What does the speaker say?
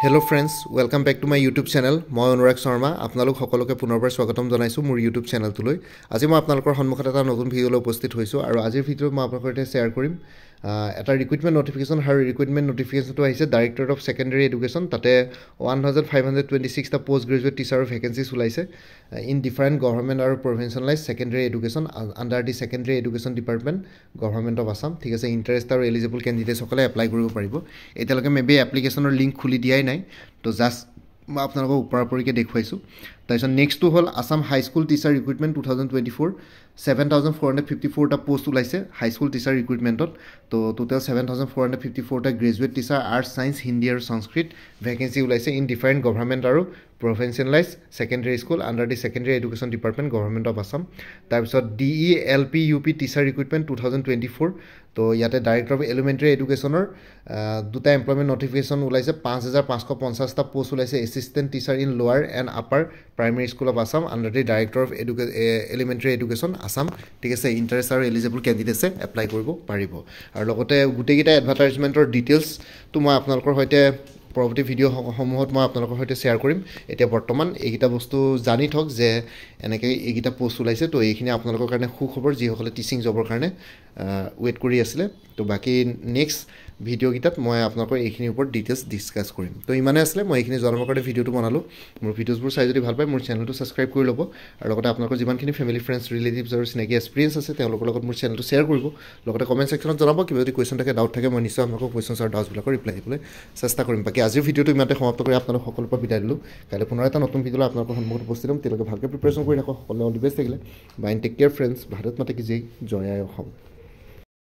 Hello friends, welcome back to my YouTube channel. মই অনুৰাগ শৰ্মা আপোনালোক সকলোকে পুনৰবাৰ স্বাগতম জনাইছো মোৰ YouTube চেনেলটোলৈ। আজি মই আপোনালোকৰ সন্মুখত এটা নতুন ভিডিঅলৈ উপস্থিত হৈছো আৰু আজিৰ ভিডিঅ'ত মই আপোনালোকৰ সৈতে শ্বেয়াৰ কৰিম এটা ৰিক্ৰুটমেন্ট নটিফিকেশন আৰু ৰিক্ৰুটমেন্ট নটিফিকেশনটো আহিছে ডাইৰেক্টৰেট অফ সেকেন্ডাৰী এডুকেশন তাতে 1526 টা পোষ্ট গ্ৰেজুৱেট টিচাৰৰ ভ্যাকেন্সিজ ওলাইছে ইন ডিফাৰেন্ট গভৰ্নমেন্ট আৰু provincialise secondary education under the secondary education department government of Assam ঠিক আছে ইন্টাৰেষ্ট আৰু এলিজিবল ক্যান্ডিডেটস সকলে এপ্লাই কৰিব পাৰিব এতিয়ালৈকে মেবি এপ্লিকেশনৰ লিংক খুলি দিয়াই নাই তো জাস্ট মই আপোনালোকক ওপৰাপৰিকে দেখুৱাইছো তাৰপিছত নেক্সটটো হ'ল আসাম হাই স্কুল টিচাৰ ৰিক্ৰুটমেন্ট 2024 7454 টা পোষ্ট ওলাইছে হাই স্কুল টিচাৰ ৰিক্ৰুটমেন্টত তো টোটাল 7454 টা graduate teacher arts science Hindi আৰু সংস্কৃত ভ্যাকেন্সি ওলাইছে ইন ডিফাৰেন্ট গভৰ্নমেন্ট আৰু provincialise secondary school under the secondary education department government of Assam তাৰপিছত DELP UP টিচাৰ ৰিক্ৰুটমেন্ট 2024 তো ইয়াতে ডাইৰেক্টৰ অফ এলিমেন্টাৰী এডুকেশনৰ দুটা এমপ্লয়মেন্ট নটিফিকেশন ওলাইছে 5550 টা পোষ্ট ওলাইছে এসিস্টেন্ট টিচাৰ ইন লোৱাৰ and upper primary school of Assam under the director of elementary education Assam ঠিক আছে ইন্টাৰেষ্ট আৰু এলিজিবল ক্যান্ডিডেটছে এপ্লাই কৰিব পাৰিব আৰু লগতে গুটেকিটা এডভাৰটাইজমেন্টৰ ডিটেইলছ তো মই আপোনালোকৰ সৈতে পৰৱৰ্তী ভিডিঅ' সমূহত মই আপোনালোকৰ সৈতে শ্বেয়াৰ কৰিম এতিয়া বৰ্তমান এইকিটা বস্তু জানি থক যে এনেকৈ এইকিটা পোষ্ট ওলাইছে তো এইখিনি আপোনালোকৰ কাৰণে সুখবৰ যিসকলে টিচিং জবৰ কাৰণে ওয়েট কৰি আছিল তো বাকি নেক্সট ভিডিঅ' গিটাত মই আপোনালোকৰ এইখিনিৰ ওপৰত ডিটেইলছ ডিসকাস কৰিম তো ইমানে আছিল মই এইখিনি জনাবৰ কাৰণে ভিডিঅ'টো বনালো মোৰ ভিডিঅ'ছবোৰ চাই যদি ভাল পায় মোৰ চেনেলটো সাবস্ক্ৰাইব কৰি ল'ব আৰু লগতে আপোনালোকৰ যিমানখিনি ফেমিলি ফ্ৰেণ্ডছ ৰিলেটিভছ আৰু চিনাকি এক্সপেৰিয়েন্স আছে তেওঁলোকৰ লগত মোৰ চেনেলটো শ্বেয়াৰ কৰিব লগতে কমেন্ট সেকশনত জনাব কিবা যদি কোৱেশ্চন থাকে ডাউট থাকে মই নিশ্চয় আপোনালোকৰ কোৱেশ্চনছ আৰু ডাউটছবিলাকৰ ৰিপ্লাই দিবলৈ চেষ্টা কৰিম বাকি আজিৰ ভিডিঅ'টো ইমানতে সমাপ্ত কৰি আপোনালোক সকলোৰ পৰা বিদায় দিলোঁ কাইলৈ পুনৰ এটা নতুন ভিডিঅ'লৈ আপোনালোকৰ সন্মুখত উপস্থিত হ'ম তেওঁলোকে ভালকৈ প্ৰিপাৰেশ্যন কৰি ৰাখক সকলোৱে অল দি বেষ্ট থাকিলে bye take care friends Bharat মাতা কি জয় জয় আই অসম